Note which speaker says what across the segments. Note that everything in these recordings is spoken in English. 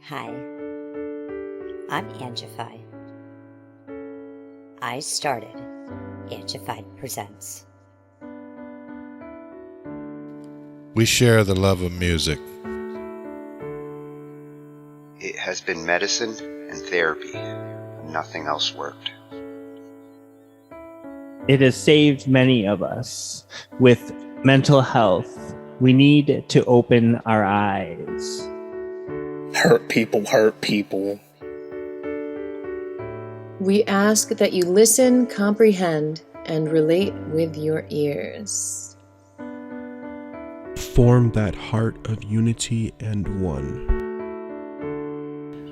Speaker 1: Hi, I'm Angify. I started Angified Presents.
Speaker 2: We share the love of music.
Speaker 3: It has been medicine and therapy. Nothing else worked.
Speaker 4: It has saved many of us. With mental health, we need to open our eyes.
Speaker 5: Hurt people hurt people.
Speaker 6: We ask that you listen, comprehend, and relate with your ears.
Speaker 7: Form that heart of unity and one.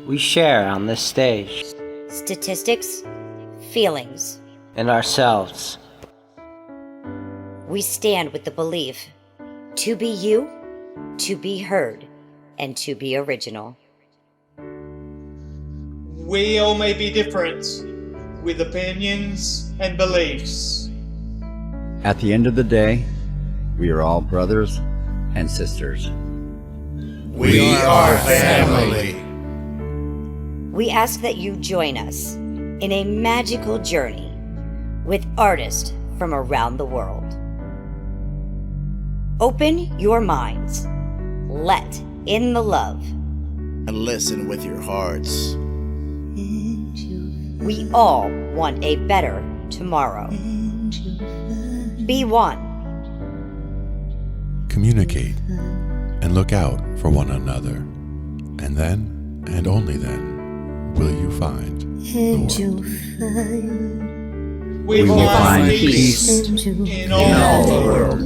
Speaker 8: We share on this stage.
Speaker 1: Statistics, feelings.
Speaker 8: And ourselves.
Speaker 1: We stand with the belief to be you, to be heard, and to be original.
Speaker 9: We all may be different, with opinions and beliefs.
Speaker 10: At the end of the day, we are all brothers and sisters.
Speaker 2: We are family.
Speaker 1: We ask that you join us in a magical journey with artists from around the world. Open your minds, let in the love,
Speaker 11: and listen with your hearts.
Speaker 1: We all want a better tomorrow. Be one.
Speaker 2: Communicate and look out for one another. And then, and only then, will you find the world.
Speaker 9: We will find peace in all the world.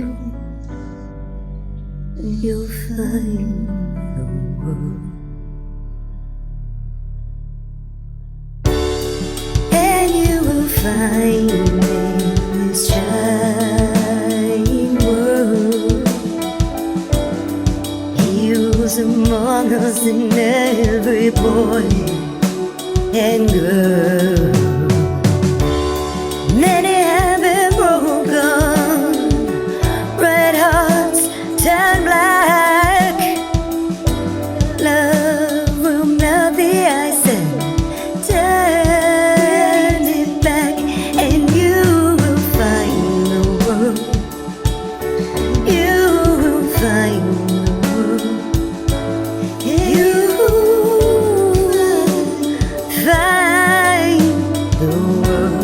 Speaker 12: You'll find the world. And you will find in this giant world. He was among us in every boy and girl. Many have been broken, red hearts turn black. Love will melt the ice and turn it back, and you will find the world. You will find the world. You will find the world.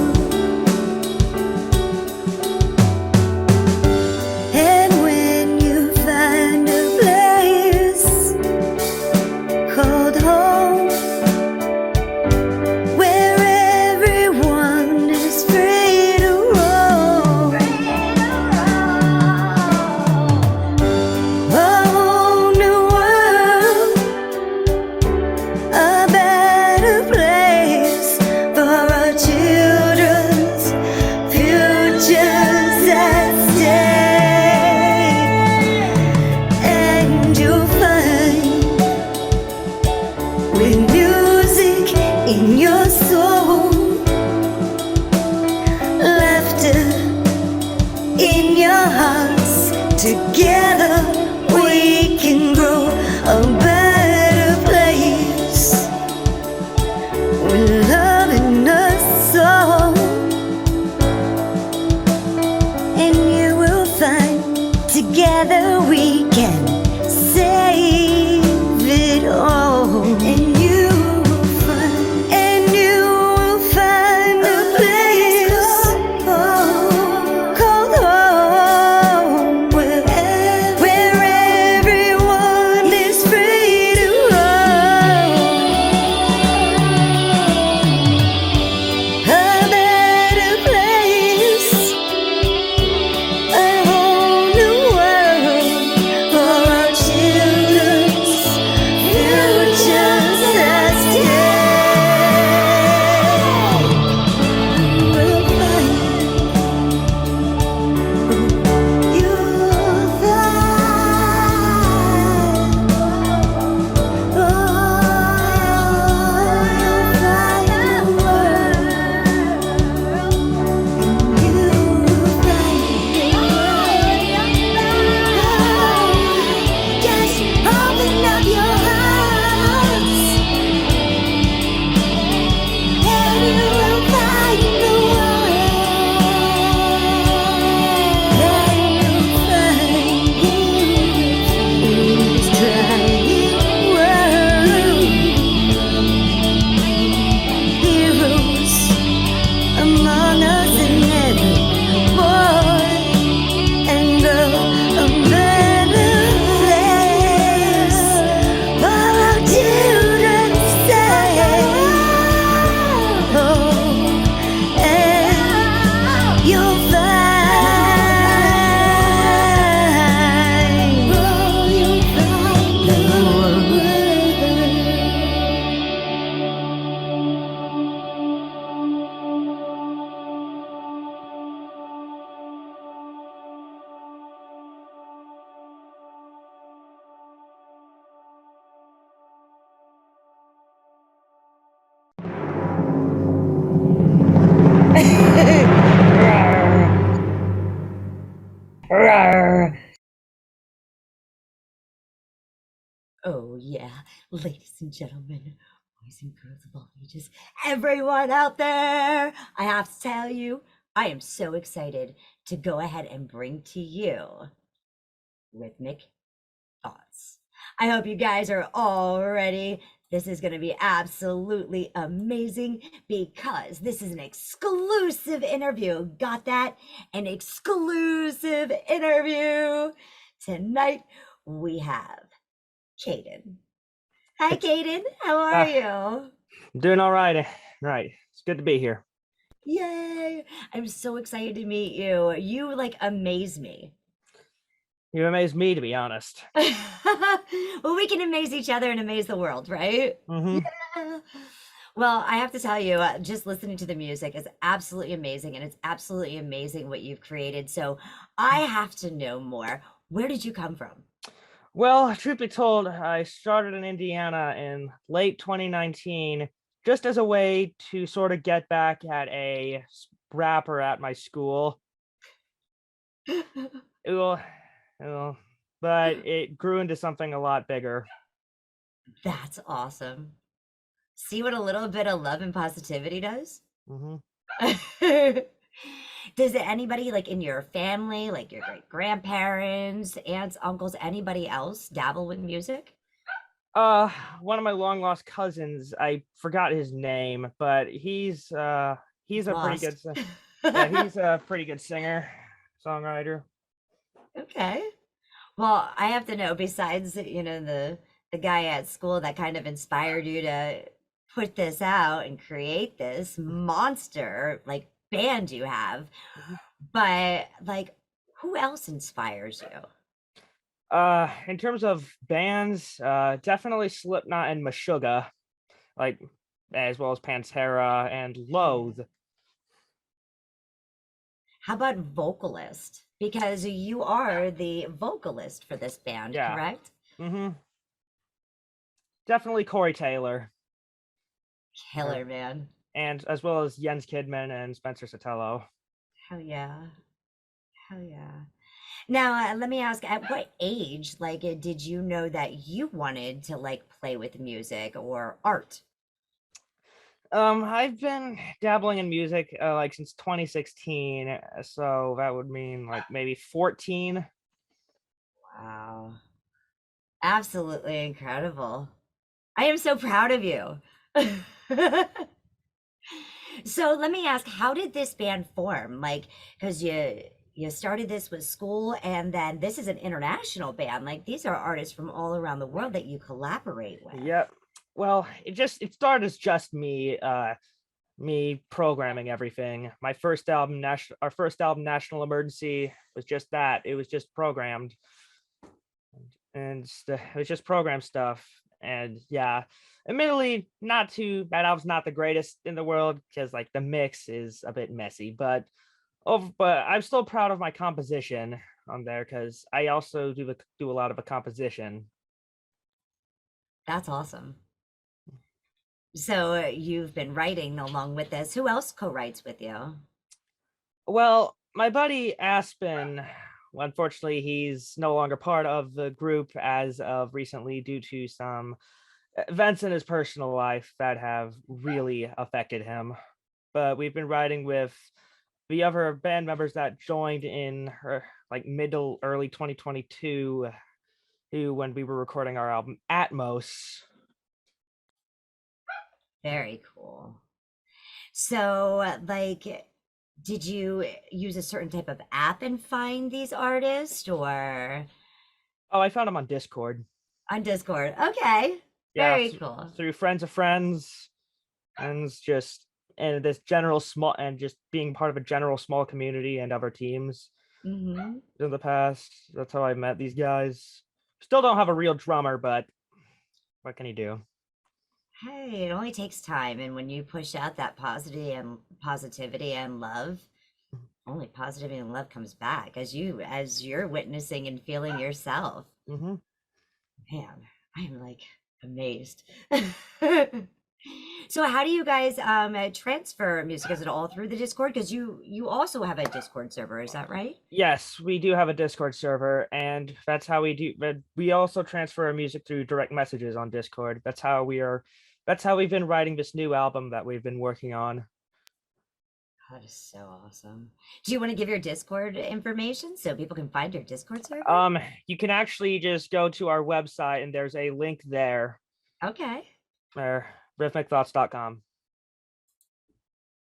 Speaker 1: Oh, yeah, ladies and gentlemen, boys and girls of all ages, everyone out there, I have to tell you, I am so excited to go ahead and bring to you Rhythmic Thoughts. I hope you guys are all ready. This is going to be absolutely amazing because this is an exclusive interview. Got that? An exclusive interview. Tonight we have Caden. Hi, Caden. How are you?
Speaker 4: I'm doing all right. Right. It's good to be here.
Speaker 1: Yay. I'm so excited to meet you. You like amaze me.
Speaker 4: You amaze me, to be honest.
Speaker 1: Well, we can amaze each other and amaze the world, right?
Speaker 4: Mm-hmm.
Speaker 1: Yeah. Well, I have to tell you, just listening to the music is absolutely amazing, and it's absolutely amazing what you've created. So I have to know more. Where did you come from?
Speaker 4: Well, truth be told, I started in Indiana in late 2019, just as a way to sort of get back at a rapper at my school. But it grew into something a lot bigger.
Speaker 1: That's awesome. See what a little bit of love and positivity does?
Speaker 4: Mm-hmm.
Speaker 1: Does anybody like in your family, like your great grandparents, aunts, uncles, anybody else dabble with music?
Speaker 4: One of my long lost cousins, I forgot his name, but he's a pretty good he's a pretty good singer, songwriter.
Speaker 1: Okay. Well, I have to know, besides, the guy at school that kind of inspired you to put this out and create this monster like band you have, but like who else inspires you?
Speaker 4: In terms of bands, definitely Slipknot and Meshuggah, like as well as Pantera and Loathe.
Speaker 1: How about vocalist? Because you are the vocalist for this band, correct?
Speaker 4: Mm-hmm. Definitely Corey Taylor.
Speaker 1: Killer, man.
Speaker 4: And as well as Jens Kidman and Spencer Sotelo.
Speaker 1: Hell yeah. Hell yeah. Now, let me ask, at what age, like, did you know that you wanted to, like, play with music or art?
Speaker 4: I've been dabbling in music, like, since 2016, so that would mean, like, maybe 14.
Speaker 1: Wow. Absolutely incredible. I am so proud of you. So let me ask, how did this band form? Like, because you started this with school, and then this is an international band. Like, these are artists from all around the world that you collaborate with.
Speaker 4: Yep. Well, it started as just me programming everything. My first album, our first album, National Emergency, was just that. It was just programmed, and it was just program stuff. And yeah, admittedly, not too bad. I was not the greatest in the world because like the mix is a bit messy, but I'm still proud of my composition on there because I also do a lot of a composition.
Speaker 1: That's awesome. So you've been writing along with this. Who else co-writes with you?
Speaker 4: Well, my buddy Aspen, unfortunately, he's no longer part of the group as of recently due to some events in his personal life that have really affected him. But we've been writing with the other band members that joined in her like middle early 2022 when we were recording our album Atmos.
Speaker 1: Very cool. So like, did you use a certain type of app and find these artists, or?
Speaker 4: Oh, I found them on Discord.
Speaker 1: On Discord. Okay.
Speaker 4: Yeah,
Speaker 1: very cool.
Speaker 4: Through friends of friends, and this general small, and just being part of a general small community and other teams in the past. That's how I met these guys. Still don't have a real drummer, but what can you do?
Speaker 1: Hey, it only takes time, and when you push out that positivity and love, only positivity and love comes back as you're witnessing and feeling yourself.
Speaker 4: Mm-hmm.
Speaker 1: Man, I am like amazed. So how do you guys transfer music? Is it all through the Discord? Because you also have a Discord server, is that right?
Speaker 4: Yes, we do have a Discord server, and that's how we do. But we also transfer our music through direct messages on Discord. That's how we are. That's how we've been writing this new album that we've been working on.
Speaker 1: That is so awesome. Do you want to give your Discord information so people can find your Discord server?
Speaker 4: You can actually just go to our website, and there's a link there.
Speaker 1: Okay.
Speaker 4: Rhythmicthoughts.com.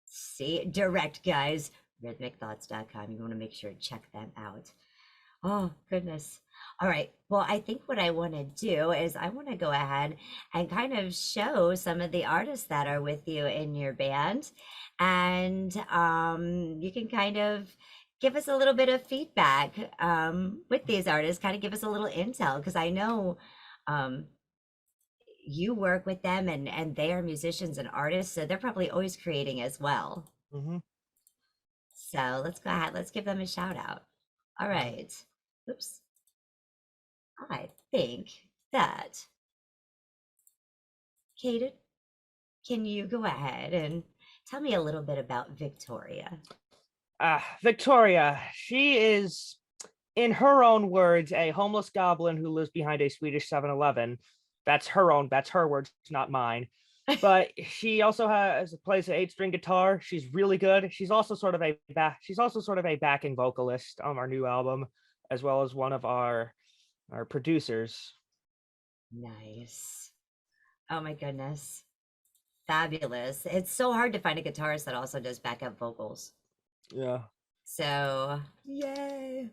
Speaker 1: See, direct, guys. Rhythmicthoughts.com. You want to make sure to check them out. Oh, goodness. All right. Well, I think what I want to do is I want to go ahead and kind of show some of the artists that are with you in your band. And you can kind of give us a little bit of feedback with these artists, kind of give us a little intel, because I know you work with them and they are musicians and artists, so they're probably always creating as well.
Speaker 4: Mm-hmm.
Speaker 1: So let's go ahead, let's give them a shout out. All right. Oops. I think that Caden, can you go ahead and tell me a little bit about Victoria?
Speaker 4: Victoria, she is, in her own words, a homeless goblin who lives behind a Swedish 7-Eleven. That's her words, not mine. But she also plays an 8-string guitar. She's really good. She's also sort of a backing vocalist on our new album, as well as one of our producers.
Speaker 1: Nice. Oh my goodness. Fabulous. It's so hard to find a guitarist that also does backup vocals.
Speaker 4: Yeah.
Speaker 1: So, yay.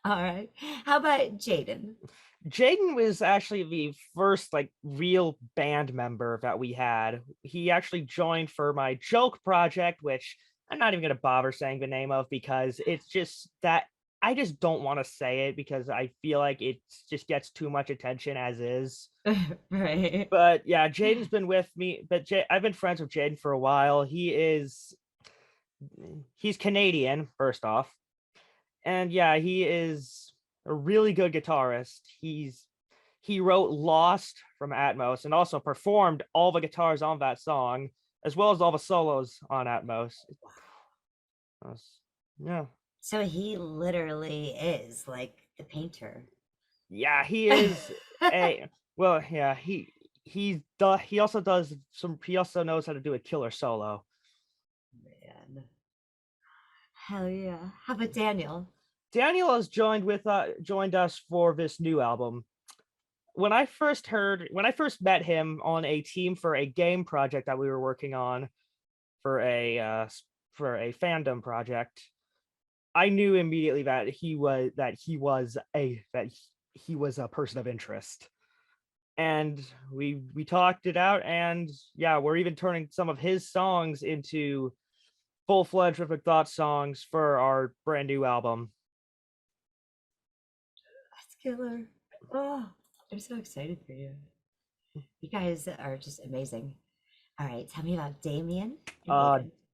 Speaker 1: All right. How about Jayden?
Speaker 4: Jayden was actually the first real band member that we had. He actually joined for my joke project, which I'm not even going to bother saying the name of because it's just that I just don't want to say it because I feel like it just gets too much attention as is.
Speaker 1: Right.
Speaker 4: But yeah, Jayden's been with me, but I've been friends with Jayden for a while. He's Canadian, first off. And yeah, he is a really good guitarist. He wrote Lost from Atmos and also performed all the guitars on that song, as well as all the solos on Atmos. Yeah.
Speaker 1: So he literally is like the painter.
Speaker 4: Yeah, he is he also knows how to do a killer solo.
Speaker 1: Man. Hell yeah. How about Daniel?
Speaker 4: Daniel has joined us for this new album. When I first met him on a team for a game project that we were working on for a fandom project, I knew immediately that he was a person of interest. And we talked it out, and yeah, we're even turning some of his songs into full-fledged Rhythmic Thoughts songs for our brand new album.
Speaker 1: That's killer. Oh, I'm so excited for you. You guys are just amazing. All right, tell me about Damien.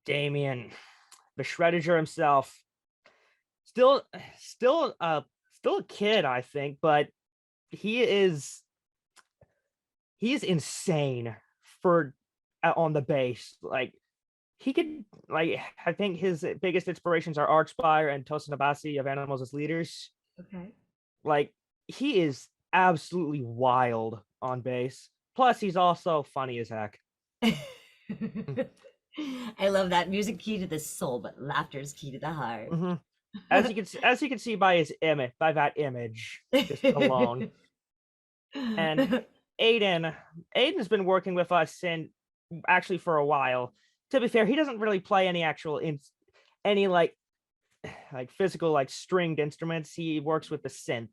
Speaker 4: Damien, the Shreddiger himself. Still a kid, I think, but he is insane on the bass. I think his biggest inspirations are Archspire and Tosinabasi of Animals as Leaders.
Speaker 1: Okay.
Speaker 4: He is absolutely wild on bass. Plus, he's also funny as heck.
Speaker 1: I love that. Music key to the soul, but laughter is key to the heart.
Speaker 4: Mm-hmm. As you can see by that image just alone. And Aiden's been working with us actually for a while. To be fair, he doesn't really play any actual physical stringed instruments. He works with the synth.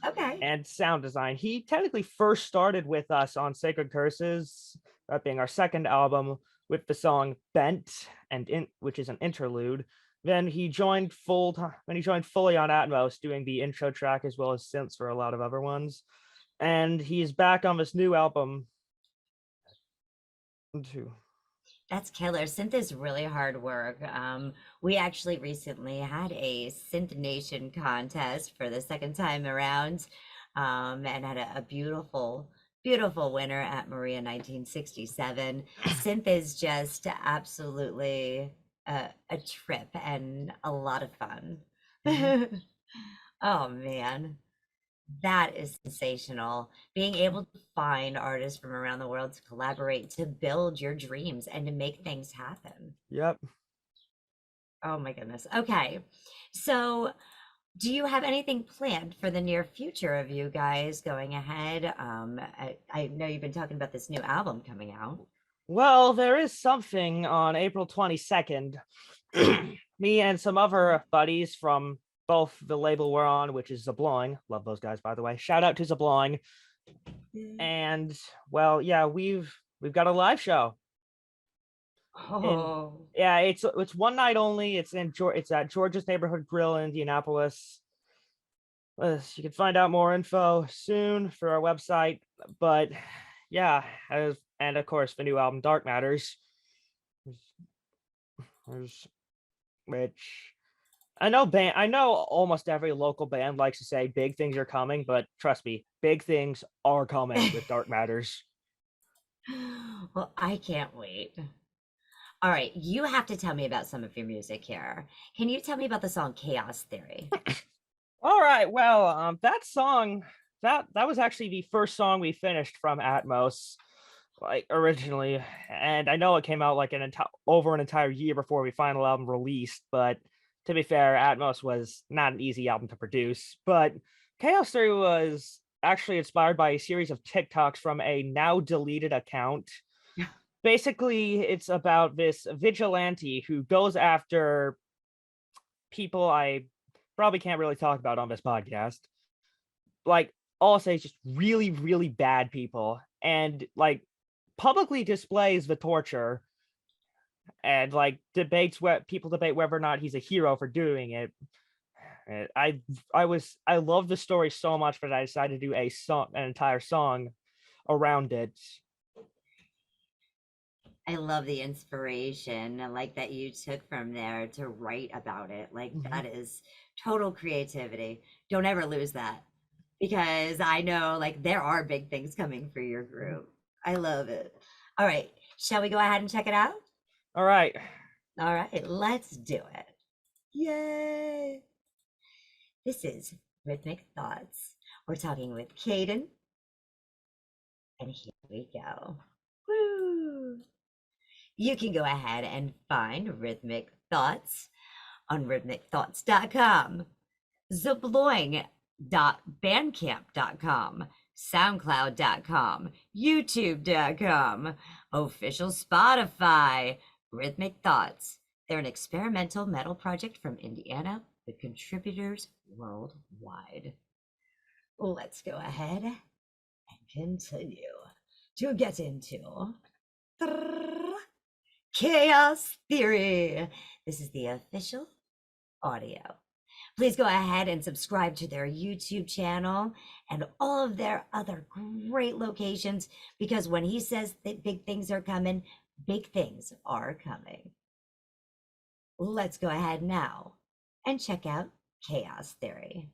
Speaker 1: Okay.
Speaker 4: And sound design. He technically first started with us on Sacred Curses, that being our second album, with the song Bent, which is an interlude. Then he joined fully on Atmos, doing the intro track as well as synths for a lot of other ones. And he's back on this new album too.
Speaker 1: That's killer. Synth is really hard work. We actually recently had a Synth Nation contest for the second time around, and had a beautiful beautiful winner at Maria 1967. Synth is just absolutely a trip and a lot of fun. Oh man, that is sensational. Being able to find artists from around the world to collaborate, to build your dreams and to make things happen.
Speaker 4: Yep.
Speaker 1: Oh my goodness. Okay. So do you have anything planned for the near future of you guys going ahead? I know you've been talking about this new album coming out.
Speaker 4: Well, there is something on April 22nd. Me and some other buddies from both the label we're on, which is Zabloing. Love those guys, by the way. Shout out to Zabloing. And well, yeah, we've got a live show.
Speaker 1: Oh,
Speaker 4: Yeah, it's one night only. It's at George's Neighborhood Grill in Indianapolis. You can find out more info soon for our website. But yeah, and of course the new album Dark Matters, which I know almost every local band likes to say big things are coming, but trust me, big things are coming with Dark Matters.
Speaker 1: well, I can't wait. All right, you have to tell me about some of your music here. Can you tell me about the song Chaos Theory?
Speaker 4: All right, well, that song, that was actually the first song we finished from Atmos, like originally, and I know it came out like over an entire year before the final album released, but to be fair, Atmos was not an easy album to produce. But Chaos Theory was actually inspired by a series of TikToks from a now deleted account. Basically, it's about this vigilante who goes after people I probably can't really talk about on this podcast. Like, all I'll say is just really, really bad people, and like publicly displays the torture and like people debate whether or not he's a hero for doing it. And I love the story so much that I decided to do an entire song around it.
Speaker 1: I love the inspiration, like that you took from there to write about it. Like that is total creativity. Don't ever lose that, because I know like there are big things coming for your group. I love it. All right, shall we go ahead and check it out?
Speaker 4: All right,
Speaker 1: let's do it. Yay! This is Rhythmic Thoughts. We're talking with Caden, and here we go. Woo! You can go ahead and find Rhythmic Thoughts on rhythmicthoughts.com, zabloing.bandcamp.com, soundcloud.com, youtube.com, official Spotify, Rhythmic Thoughts. They're an experimental metal project from Indiana with contributors worldwide. Let's go ahead and continue to get into Chaos Theory. This is the official audio. Please go ahead and subscribe to their YouTube channel and all of their other great locations, because when he says that big things are coming, big things are coming. Let's go ahead now and check out Chaos Theory.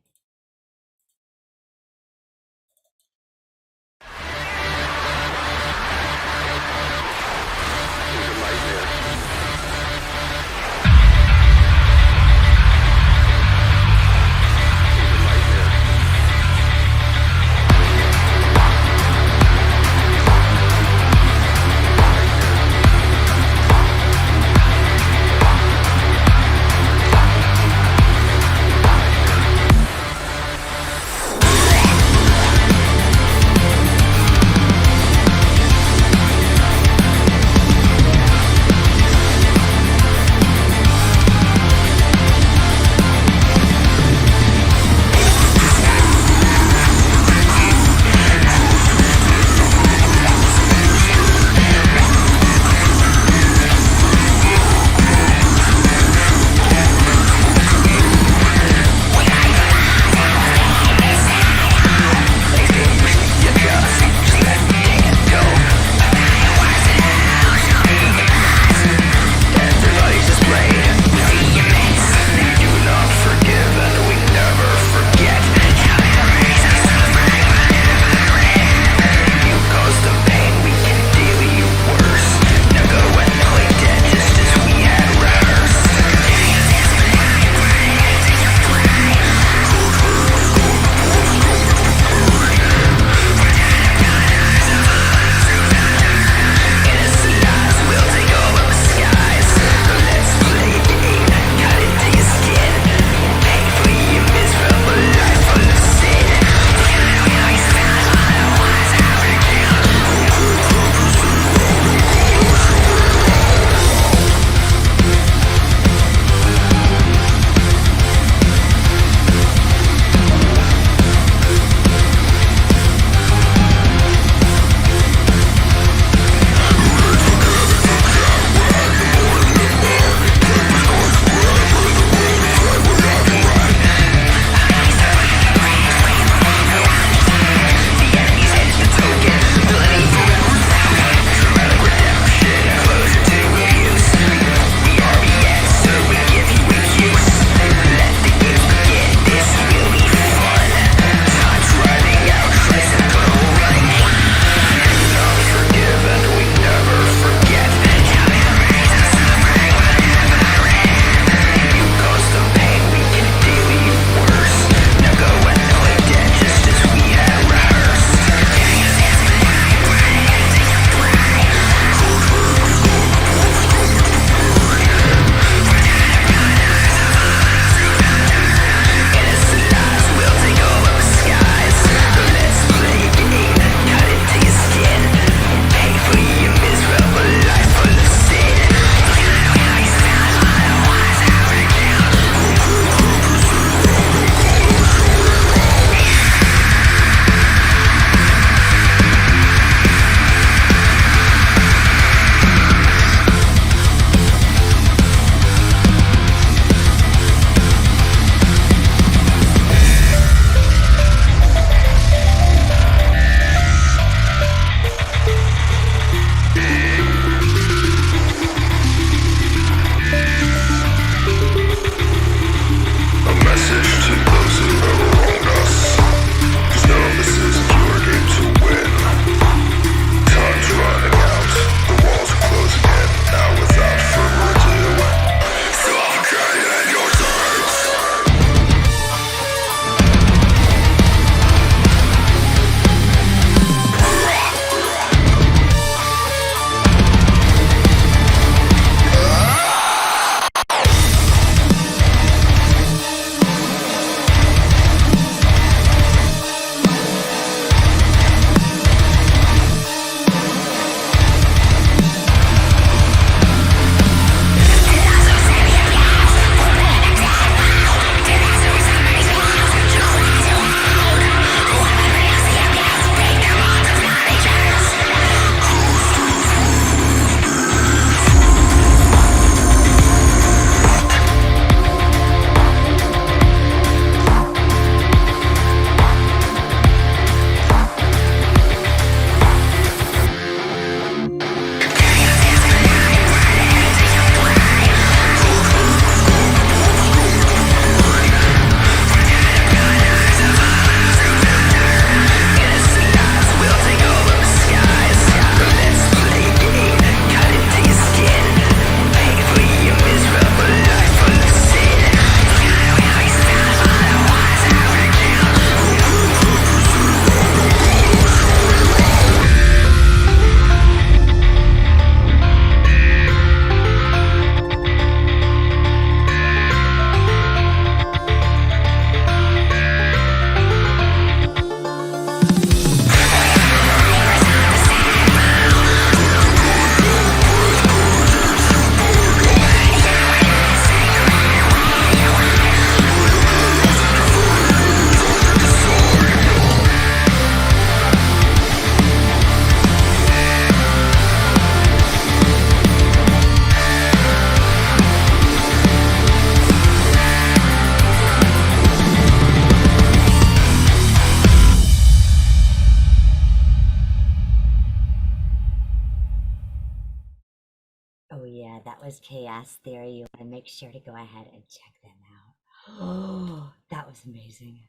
Speaker 1: That was Chaos Theory. You want to make sure to go ahead and check them out. Oh, that was amazing.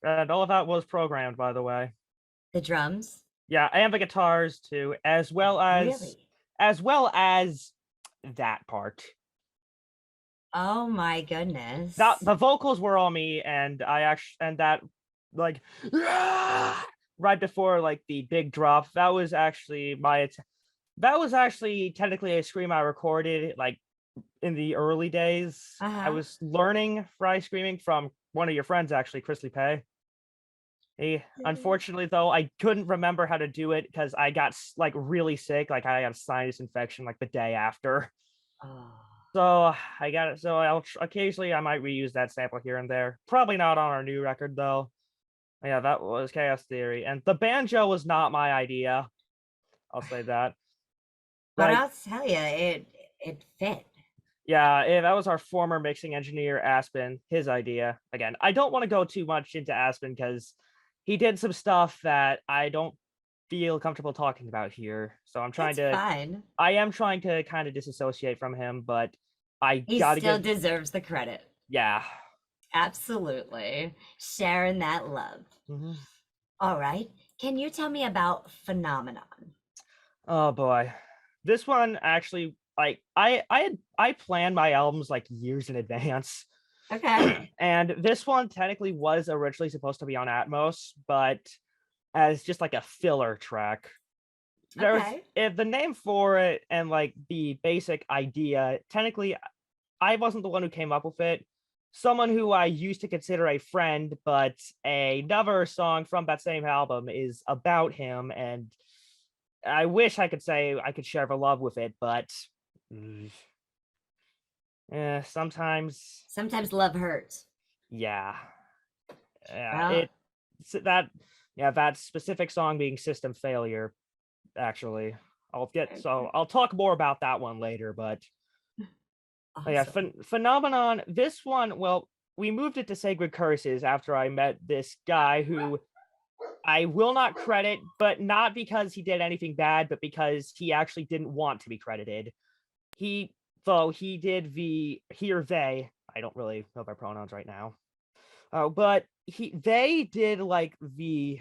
Speaker 4: And all of that was programmed, by the way.
Speaker 1: The drums?
Speaker 4: Yeah, and the guitars too, as well as that part.
Speaker 1: Oh my goodness.
Speaker 4: The vocals were all me, and that like right before like the big drop, that was actually technically a scream I recorded like in the early days. I was learning fry screaming from one of your friends, actually, Chris Lee. Unfortunately, though, I couldn't remember how to do it because I got like really sick. Like I got a sinus infection like the day after. So I got it. So I'll occasionally I might reuse that sample here and there. Probably not on our new record though. Yeah, that was Chaos Theory, and the banjo was not my idea. I'll say that.
Speaker 1: But I'll tell you, it fit.
Speaker 4: Yeah, that was our former mixing engineer Aspen. His idea. Again, I don't want to go too much into Aspen because he did some stuff that I don't feel comfortable talking about here. So I'm trying I am trying to kind of disassociate from him, but
Speaker 1: he still deserves the credit.
Speaker 4: Yeah.
Speaker 1: Absolutely. Sharing that love. All right. Can you tell me about Phenomenon?
Speaker 4: Oh boy. This one actually, like I planned my albums like years in advance.
Speaker 1: Okay.
Speaker 4: And this one technically was originally supposed to be on Atmos, but as just like a filler track. If the name for it and like the basic idea, technically I wasn't the one who came up with it. Someone who I used to consider a friend, but another song from that same album is about him, and I wish I could say I could share the love with it, but sometimes
Speaker 1: love hurts.
Speaker 4: Yeah. That specific song being System Failure, actually. I'll talk more about that one later, but
Speaker 1: awesome.
Speaker 4: Yeah, Phenomenon, this one, well, we moved it to Sacred Curses after I met this guy who I will not credit, but not because he did anything bad, but because he actually didn't want to be credited. He did he or they, I don't really know my pronouns right now. But they did like the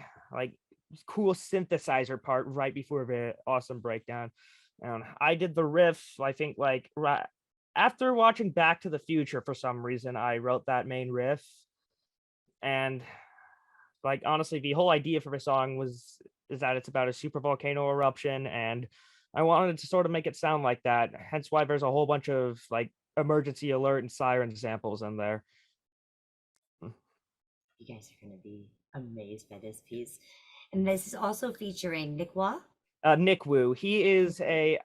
Speaker 4: cool synthesizer part right before the awesome breakdown. And I did the riff, I think right after watching Back to the Future, for some reason, I wrote that main riff. And like, honestly, the whole idea for the song is that it's about a super volcano eruption, and I wanted to sort of make it sound like that. Hence why there's a whole bunch of like emergency alert and siren samples in there.
Speaker 1: You guys are going to be amazed by this piece. And this is also featuring Nick Wah.
Speaker 4: Nick Wu. He is I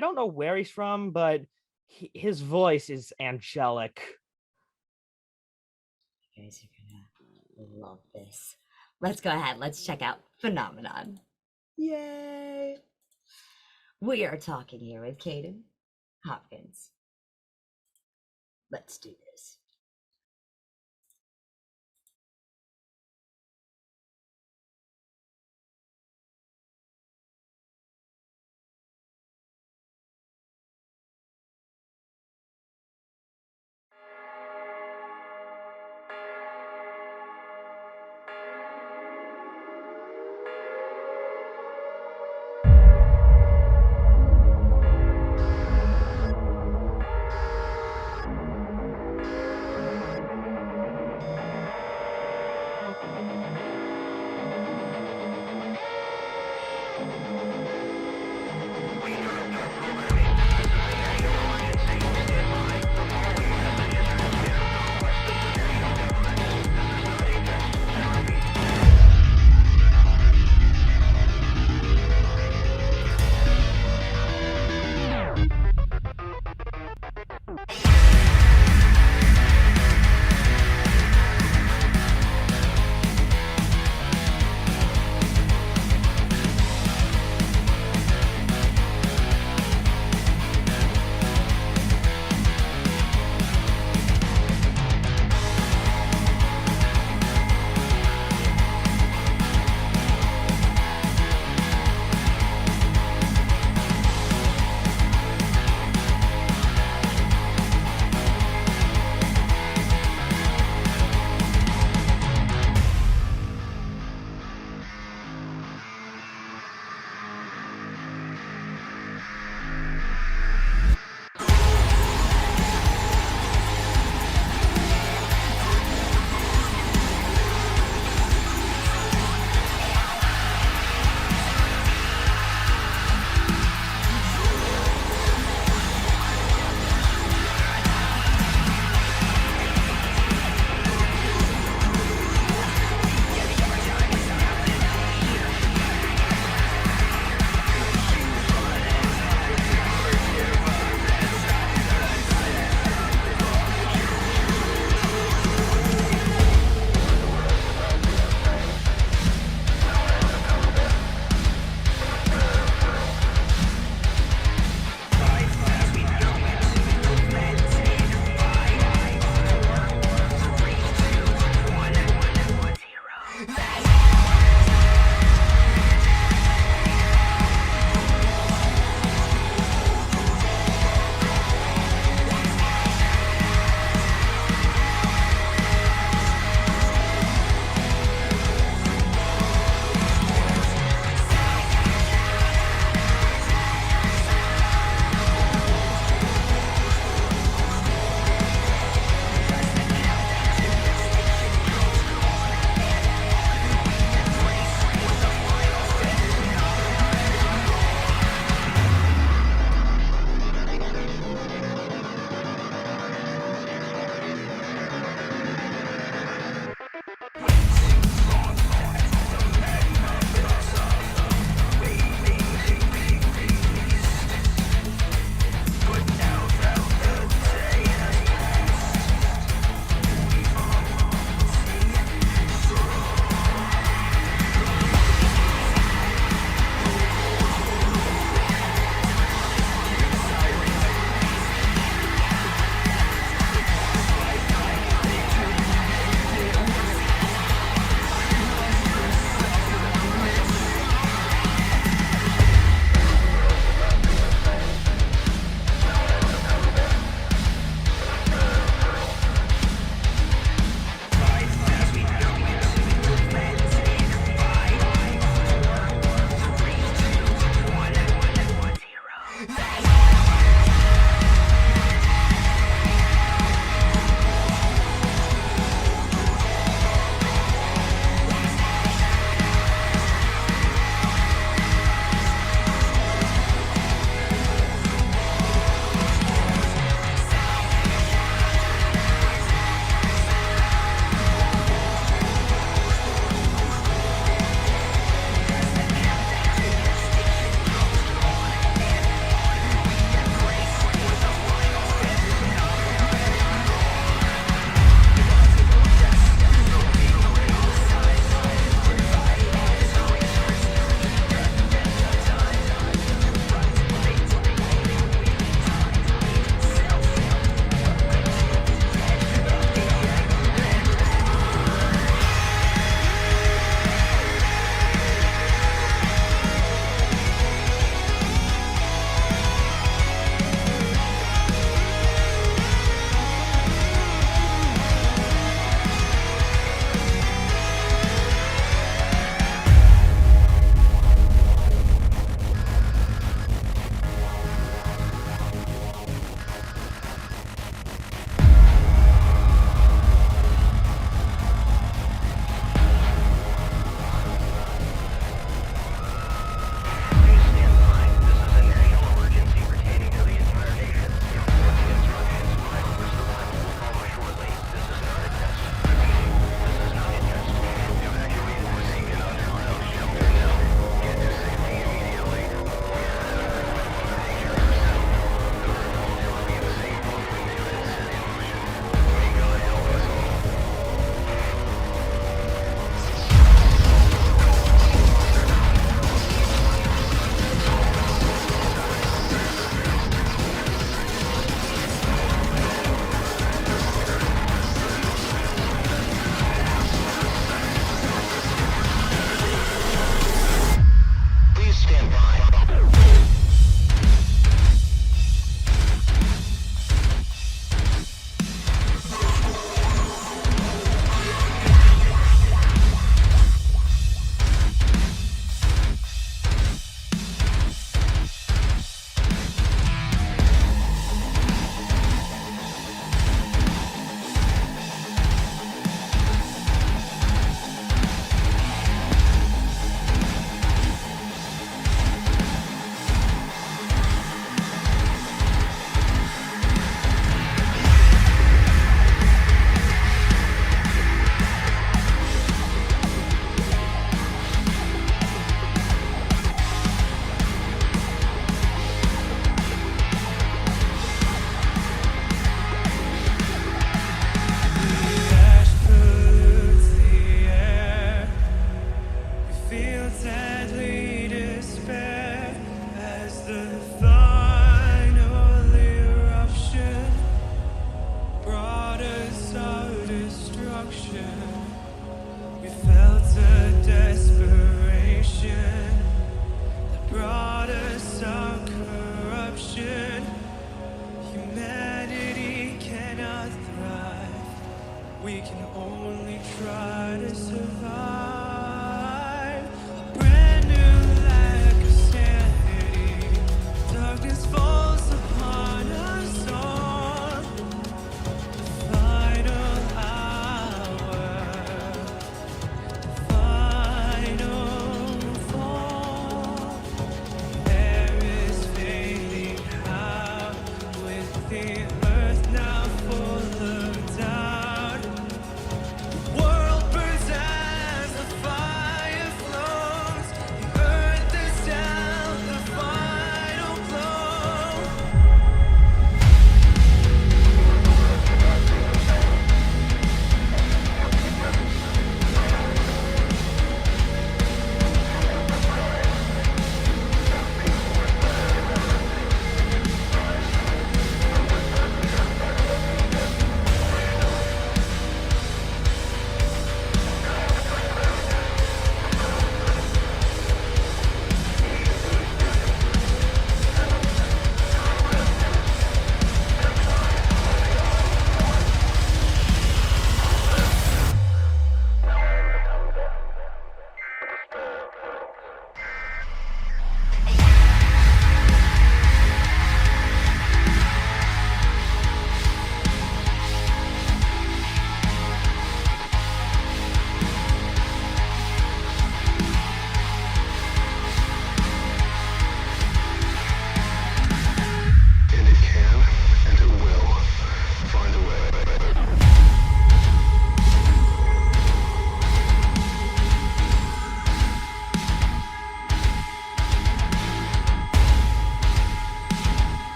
Speaker 4: don't know where he's from, but his voice is angelic.
Speaker 1: You guys are gonna love this. Let's go ahead. Let's check out Phenomenon. Yay! We are talking here with Caden Hopkins. Let's do this.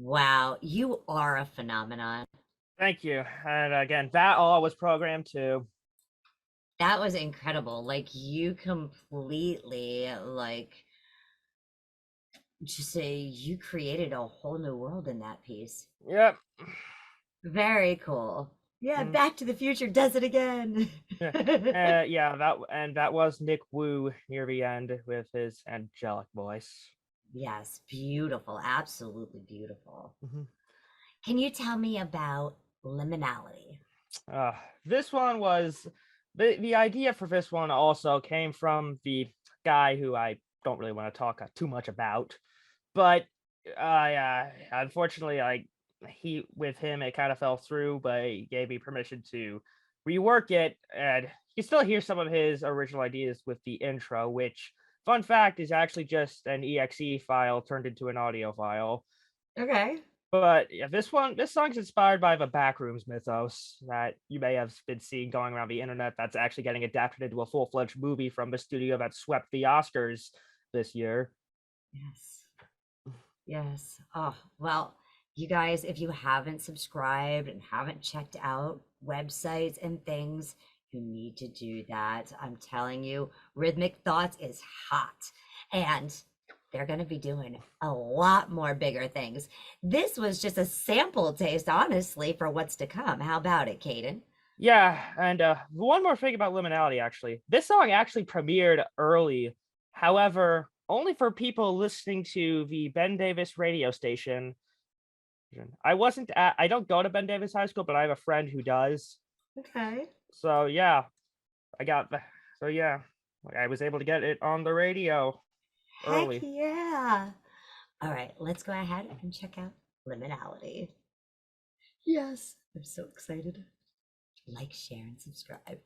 Speaker 1: Wow, you are a phenomenon.
Speaker 4: Thank you. And again, that all was programmed too.
Speaker 1: That was incredible. Like you completely just say you created a whole new world in that piece.
Speaker 4: Yep.
Speaker 1: Very cool. Yeah, Back to the Future does it again.
Speaker 4: Yeah, that was Nick Wu near the end with his angelic voice.
Speaker 1: Yes, beautiful. Absolutely beautiful. Can you tell me about Liminality?
Speaker 4: This one was the idea for this one also came from the guy who I don't really want to talk too much about, but unfortunately, with him it kind of fell through, but he gave me permission to rework it, and you can still hear some of his original ideas with the intro, which, fun fact, is actually just an exe file turned into an audio file.
Speaker 1: Okay.
Speaker 4: But yeah, this song's inspired by the Backrooms mythos that you may have been seeing going around the internet. That's actually getting adapted into a full-fledged movie from the studio that swept the Oscars this year.
Speaker 1: Yes. Yes. Oh, well, you guys, if you haven't subscribed and haven't checked out websites and things, you need to do that. I'm telling you, Rhythmic Thoughts is hot. And they're going to be doing a lot more bigger things. This was just a sample taste, honestly, for what's to come. How about it, Caden?
Speaker 4: Yeah, and one more thing about Liminality, actually. This song actually premiered early. However, only for people listening to the Ben Davis radio station. I don't go to Ben Davis High School, but I have a friend who does.
Speaker 1: Okay.
Speaker 4: So yeah, I was able to get it on the radio early.
Speaker 1: Heck yeah. All right, let's go ahead and check out Liminality. Yes, I'm so excited. Like, share, and subscribe.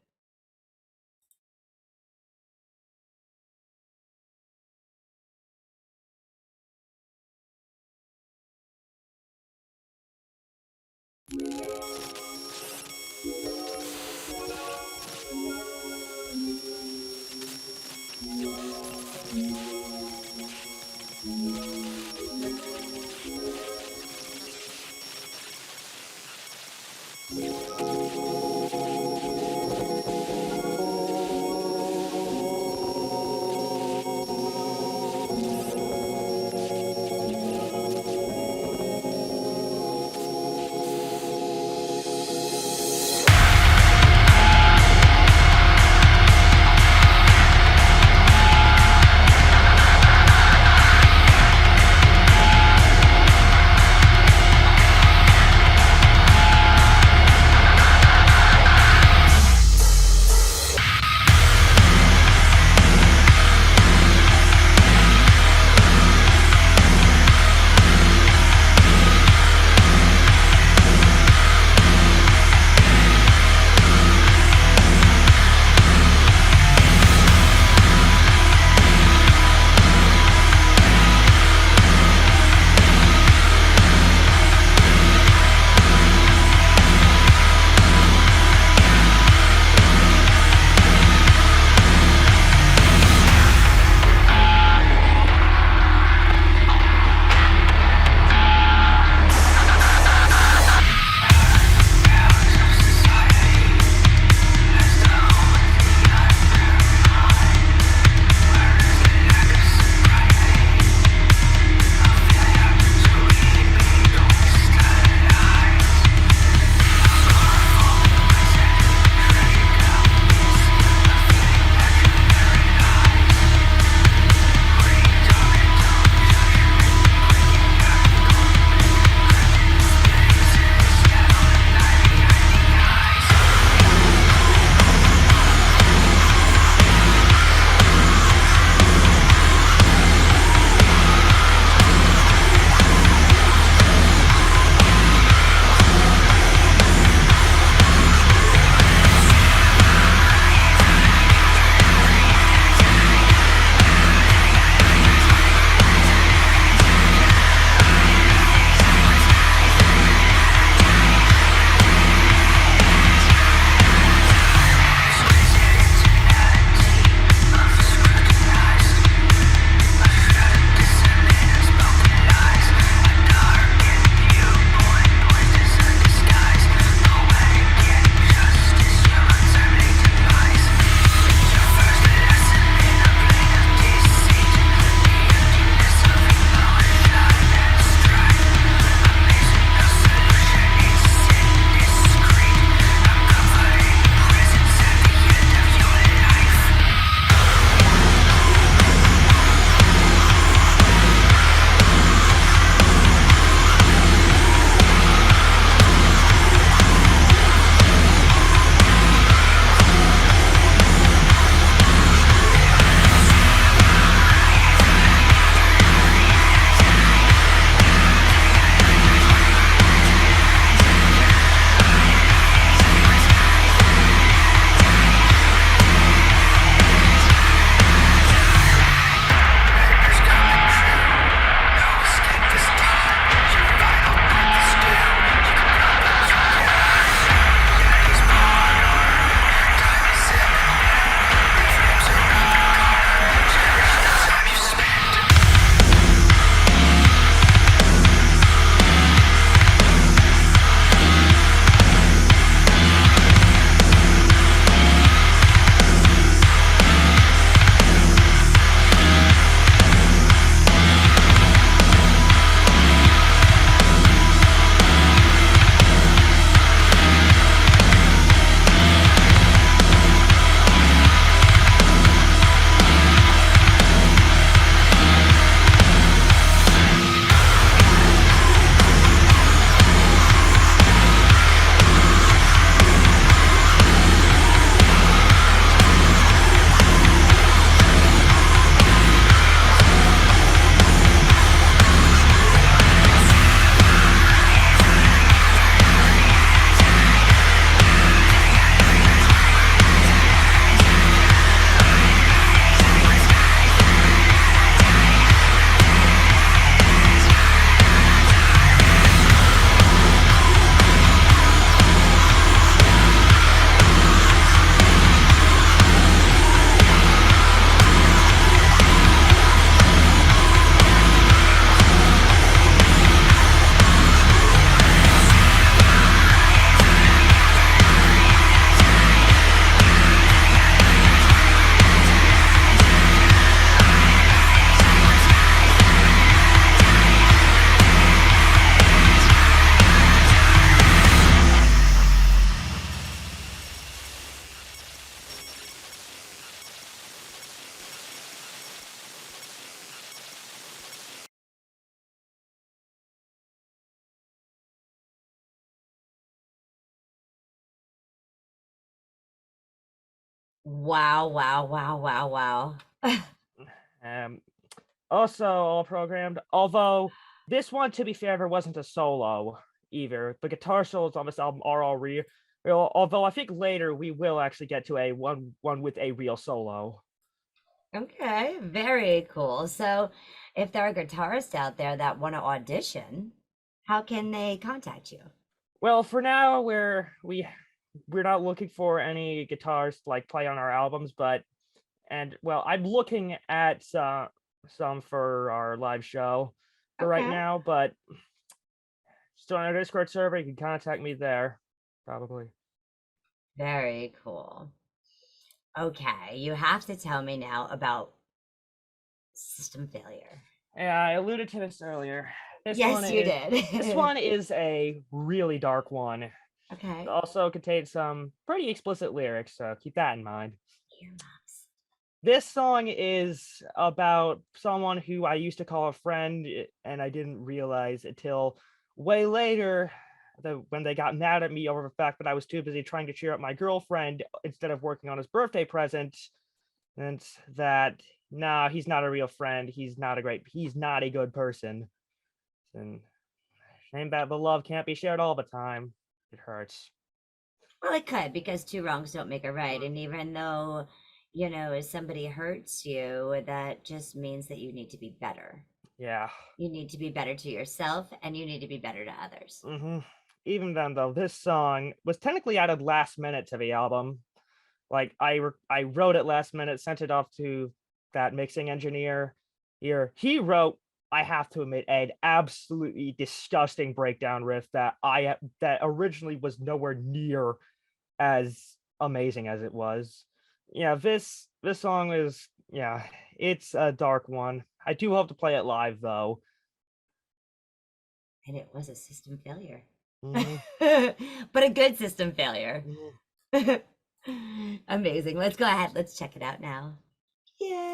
Speaker 1: Wow, wow, wow, wow, wow.
Speaker 4: Um, also all programmed, although this one, to be fair, there wasn't a solo either. The guitar solos on this album are all real, although I think later we will actually get to a one with a real solo.
Speaker 1: Okay, very cool. So if there are guitarists out there that want to audition, how can they contact you?
Speaker 4: Well, for now, we're not looking for any guitars to like play on our albums, I'm looking at some for our live show for right
Speaker 1: Okay.
Speaker 4: now, but still on our Discord server, you can contact me there, probably.
Speaker 1: Very cool. Okay, you have to tell me now about system failure.
Speaker 4: Yeah, I alluded to this earlier.
Speaker 1: Yes, you did.
Speaker 4: This one is a really dark one.
Speaker 1: Okay.
Speaker 4: It also contains some pretty explicit lyrics, so keep that in mind.
Speaker 1: Earmuffs.
Speaker 4: This song is about someone who I used to call a friend, and I didn't realize until way later when they got mad at me over the fact that I was too busy trying to cheer up my girlfriend instead of working on his birthday present, and that, nah, he's not a real friend. He's not a good person. And shame that the love can't be shared all the time. It hurts.
Speaker 1: Well, it could, because two wrongs don't make a right. And even though, if somebody hurts you, that just means that you need to be better.
Speaker 4: Yeah.
Speaker 1: You need to be better to yourself, and you need to be better to others.
Speaker 4: Mm-hmm. Even then, though, this song was technically added last minute to the album. Like, I wrote it last minute, sent it off to that mixing engineer here. He wrote, I have to admit, an absolutely disgusting breakdown riff that originally was nowhere near as amazing as it was. Yeah, this song is, it's a dark one. I do hope to play it live, though.
Speaker 1: And it was a system failure.
Speaker 4: Mm-hmm.
Speaker 1: But a good system failure.
Speaker 4: Mm-hmm.
Speaker 1: Amazing. Let's go ahead. Let's check it out now. Yeah.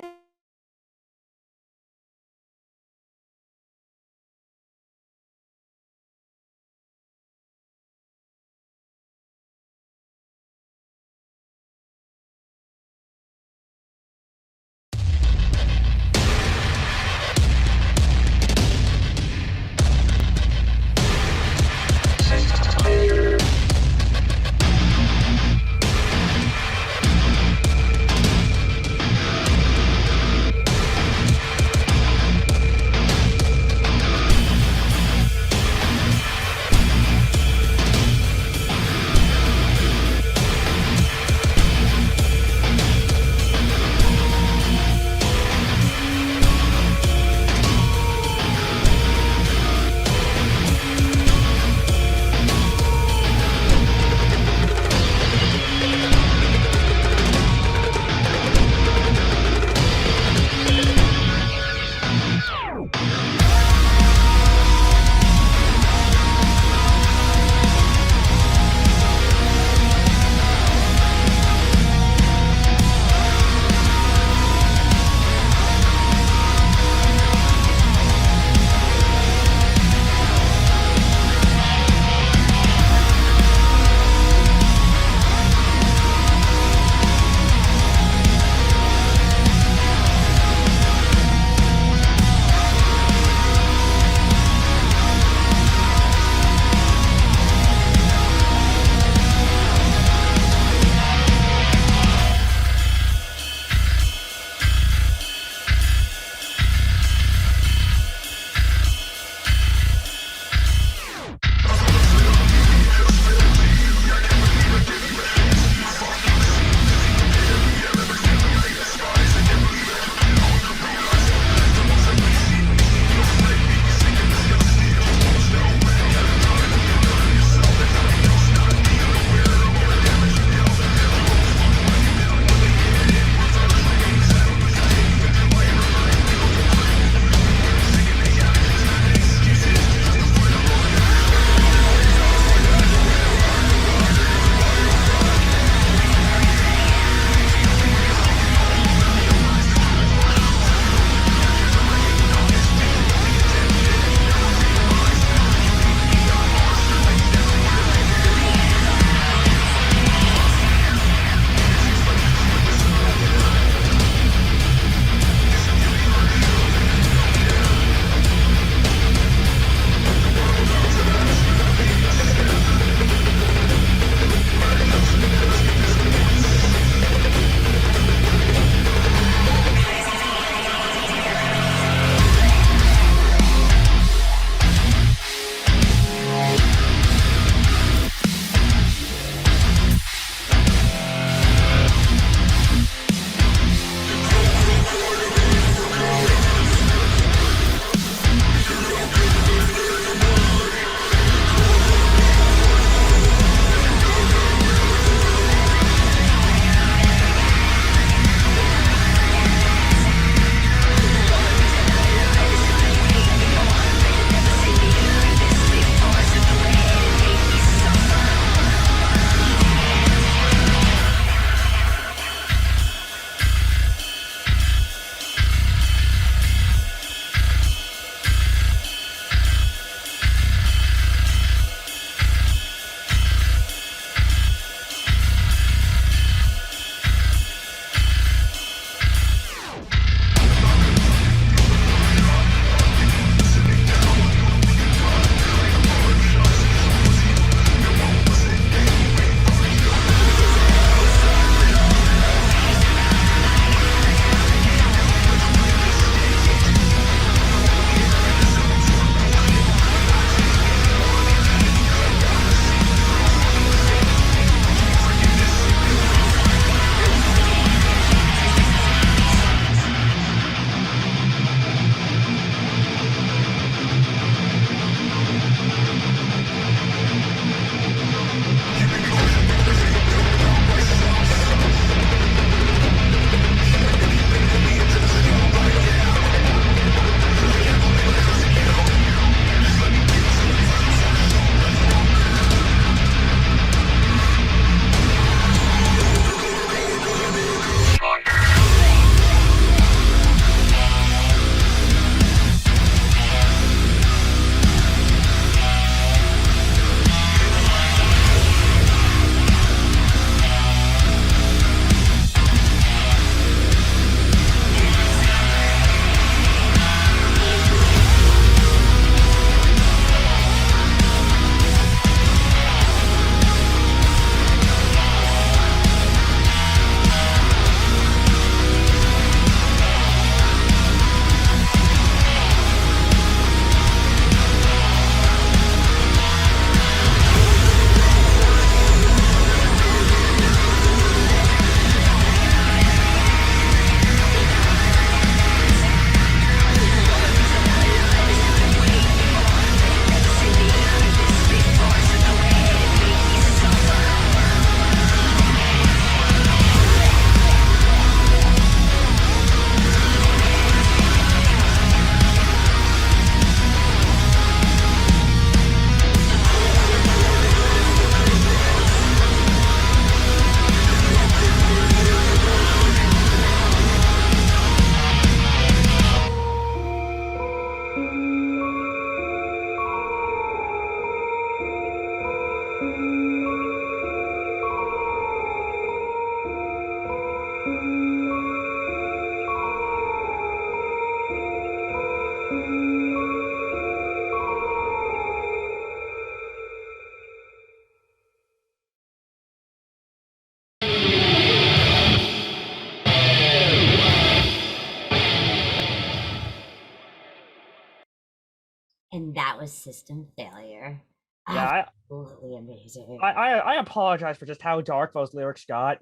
Speaker 1: And that was System Failure.
Speaker 4: Yeah,
Speaker 1: Absolutely amazing.
Speaker 4: I apologize for just how dark those lyrics got.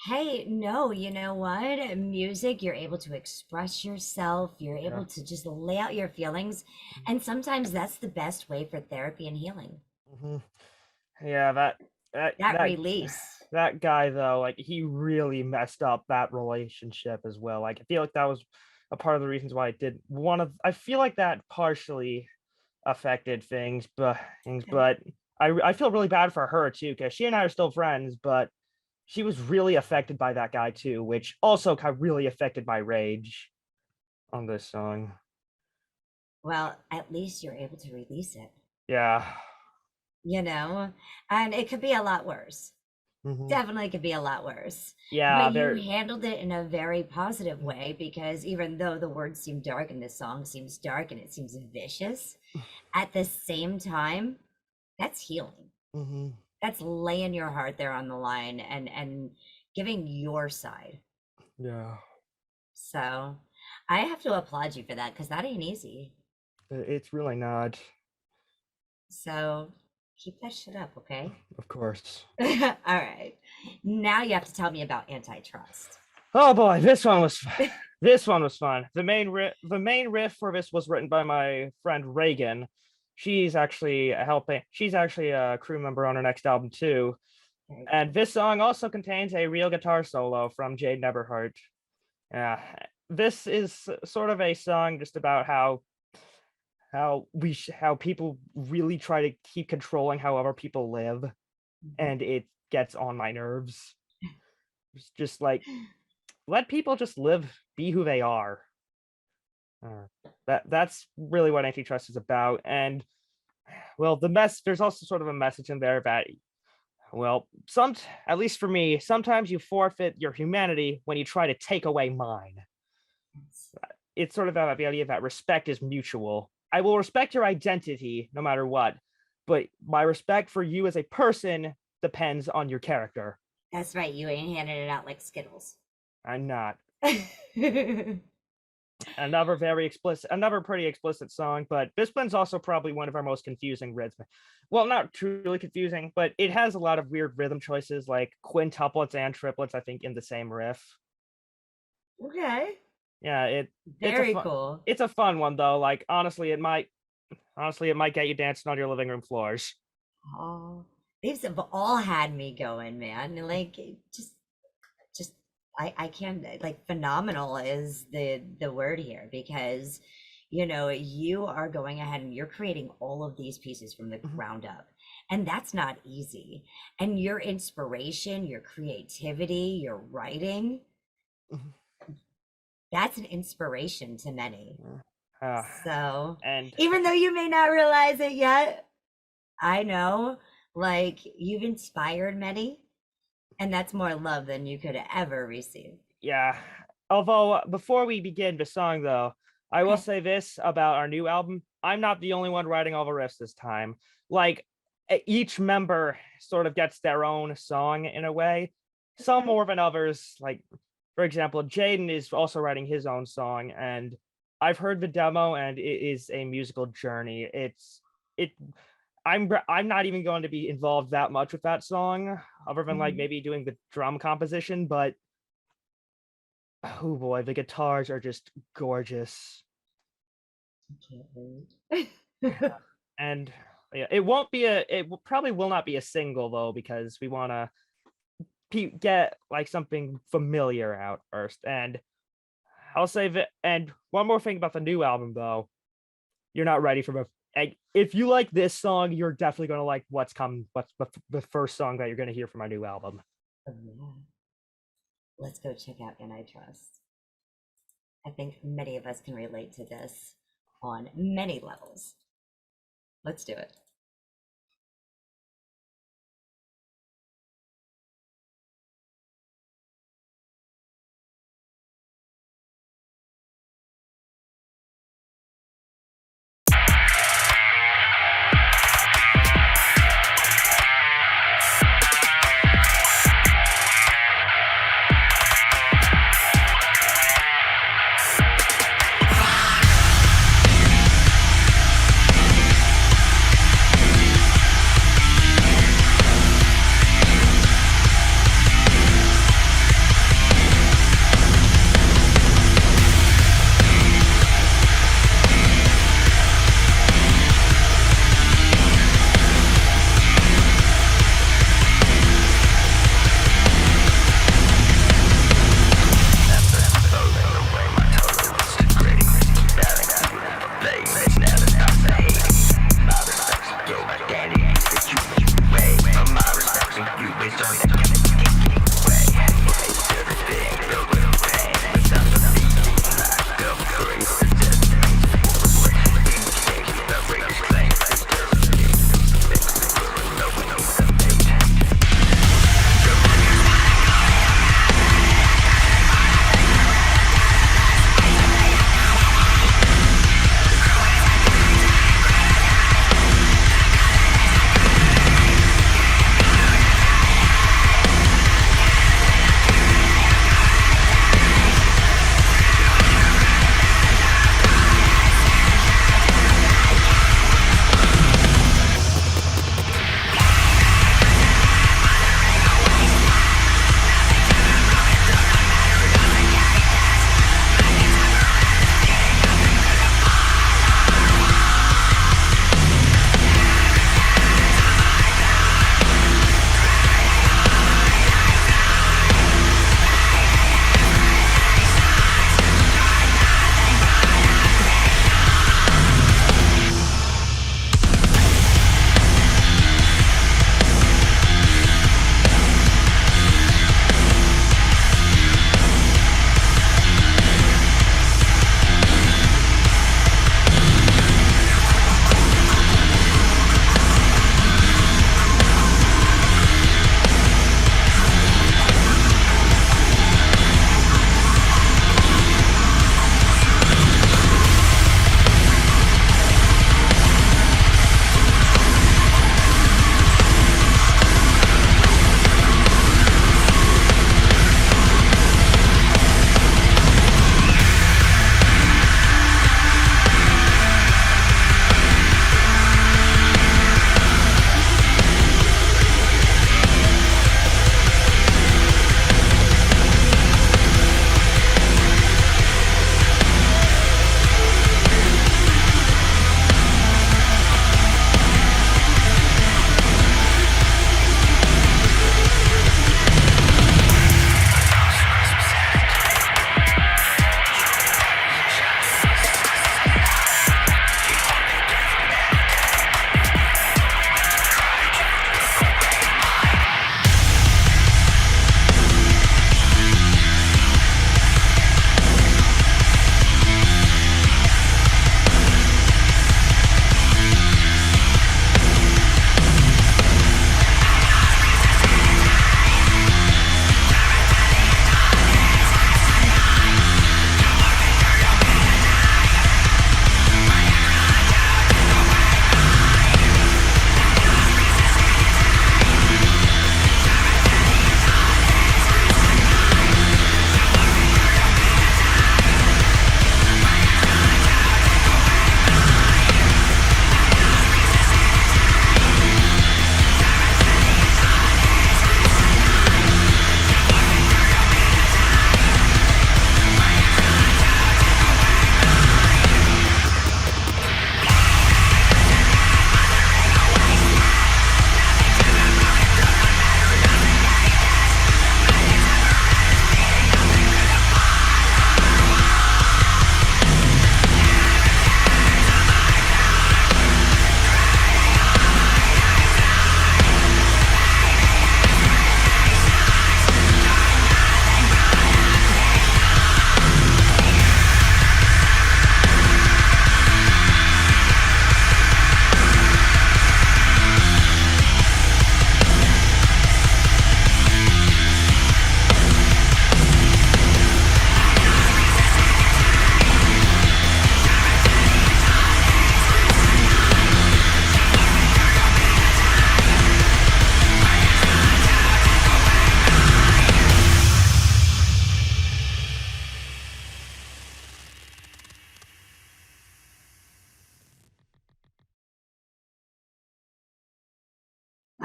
Speaker 1: Hey, no, you know what? Music, you're able to express yourself, you're able to just lay out your feelings, and sometimes that's the best way for therapy and healing.
Speaker 4: Yeah, that
Speaker 1: release.
Speaker 4: That guy though, like he really messed up that relationship as well. Like I feel like that was a part of the reasons why I feel like that partially affected things, but I feel really bad for her too, because she and I are still friends, but she was really affected by that guy too, which also kind of really affected my rage on this song.
Speaker 1: Well, at least you're able to release it.
Speaker 4: Yeah.
Speaker 1: You know, and it could be a lot worse. Definitely could be a lot worse.
Speaker 4: Yeah,
Speaker 1: but you handled it in a very positive way, because even though the words seem dark and this song seems dark and it seems vicious, at the same time, that's healing. That's laying your heart there on the line and giving your side.
Speaker 4: Yeah.
Speaker 1: So I have to applaud you for that, because that ain't easy.
Speaker 4: It's really not.
Speaker 1: So keep that shit up, okay?
Speaker 4: Of course.
Speaker 1: All right. Now you have to tell me about Antitrust.
Speaker 4: Oh boy, this one was fun. The main riff for this was written by my friend Reagan. She's actually a crew member on her next album too. And this song also contains a real guitar solo from Jayden Eberhardt. Yeah, this is sort of a song just about how people really try to keep controlling how other people live, and it gets on my nerves. It's just like, let people just live, be who they are. That's really what Antitrust is about. And well, there's also sort of a message in there that, well, at least for me, sometimes you forfeit your humanity when you try to take away mine. It's sort of about the idea that respect is mutual. I will respect your identity no matter what, but my respect for you as a person depends on your character.
Speaker 1: That's right. You ain't handing it out like Skittles.
Speaker 4: I'm not. Another pretty explicit song, but this one's also probably one of our most confusing rhythms. Well, not truly confusing, but it has a lot of weird rhythm choices, like quintuplets and triplets, I think, in the same riff.
Speaker 1: Okay.
Speaker 4: Yeah,
Speaker 1: very cool.
Speaker 4: It's a fun one though. Like honestly, it might get you dancing on your living room floors.
Speaker 1: Oh, these have all had me going, man. Like just I can't, like, phenomenal is the word here, because you know you are going ahead and you're creating all of these pieces from the ground up, and that's not easy. And your inspiration, your creativity, your writing, that's an inspiration to many. So, and even though you may not realize it yet, I know, like, you've inspired many, and that's more love than you could ever receive.
Speaker 4: Yeah. Although before we begin the song though, I will say this about our new album. I'm not the only one writing all the riffs this time. Like, each member sort of gets their own song in a way. Some more than others. Like, for example, Jayden is also writing his own song, and I've heard the demo, and it is a musical journey. I'm not even going to be involved that much with that song, other than like maybe doing the drum composition, but oh boy, the guitars are just gorgeous. And yeah, it probably will not be a single though, because we want to get like something familiar out first. And I'll say that, and one more thing about the new album though, you're not ready for if you like this song, you're definitely going to like what's the first song that you're going to hear from our new album.
Speaker 1: Oh, yeah. Let's go check out Antitrust. I think many of us can relate to this on many levels. Let's do it.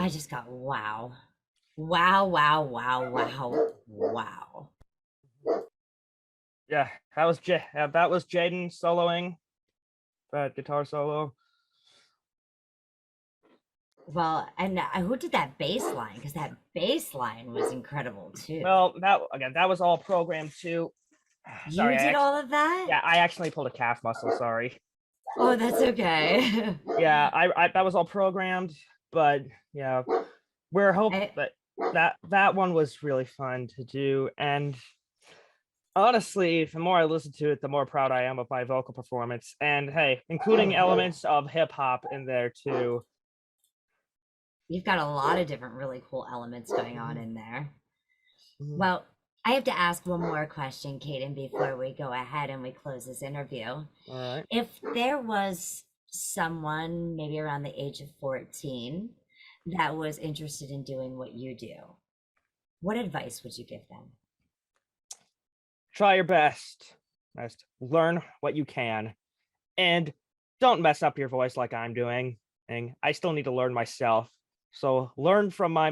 Speaker 1: I just got wow. Wow, wow, wow, wow, wow.
Speaker 4: Yeah, that was Jayden soloing that guitar solo.
Speaker 1: Well, and who did that bass line? Because that bass line was incredible too.
Speaker 4: Well, that was all programmed too.
Speaker 1: Sorry, you did all of that?
Speaker 4: Yeah, I actually pulled a calf muscle. Sorry.
Speaker 1: Oh, that's okay.
Speaker 4: Yeah, I that was all programmed, but yeah, we're hoping that one was really fun to do. And honestly, the more I listen to it, the more proud I am of my vocal performance. And hey, including elements of hip hop in there too.
Speaker 1: You've got a lot of different really cool elements going on in there. Well, I have to ask one more question, Caden, before we go ahead and we close this interview.
Speaker 4: All right.
Speaker 1: If there was someone maybe around the age of 14 that was interested in doing what you do, what advice would you give them?
Speaker 4: Try your best. Learn what you can. And don't mess up your voice like I'm doing. And I still need to learn myself. So learn from my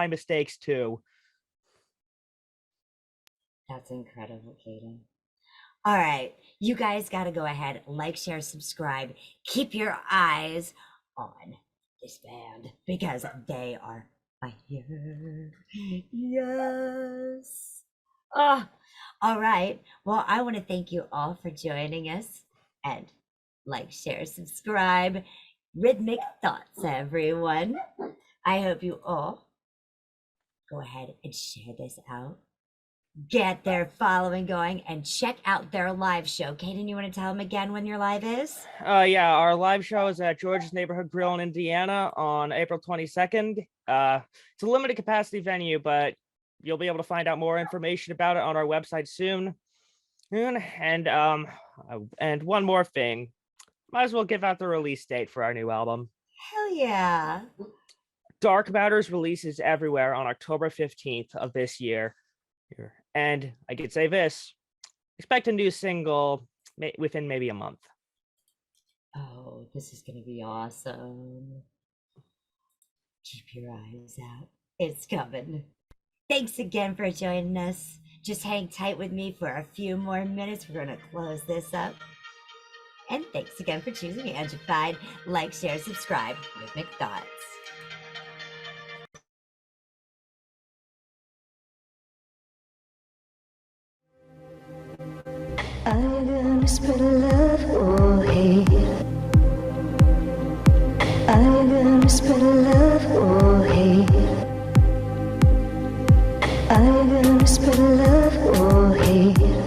Speaker 4: mistakes too.
Speaker 1: That's incredible, Caden. All right, you guys got to go ahead, like, share, subscribe. Keep your eyes on this band because they are fire. Yes. Oh, all right. Well, I want to thank you all for joining us, and like, share, subscribe. Rhythmic Thoughts, everyone. I hope you all go ahead and share this out. Get their following going and check out their live show. Caden, you want to tell them again when your live is?
Speaker 4: Yeah, our live show is at George's Neighborhood Grill in Indiana on April 22nd. It's a limited capacity venue, but you'll be able to find out more information about it on our website soon. And one more thing. Might as well give out the release date for our new album.
Speaker 1: Hell yeah.
Speaker 4: Dark Matter's releases everywhere on October 15th of this year. And I could say this, expect a new single within maybe a month.
Speaker 1: Oh, this is going to be awesome. Keep your eyes out. It's coming. Thanks again for joining us. Just hang tight with me for a few more minutes. We're going to close this up. And thanks again for choosing Angified. Like, share, subscribe. Rhythmic Thoughts.
Speaker 12: I'm gonna spread love or hate. I'm gonna spread love or hate. I'm gonna spread love or hate.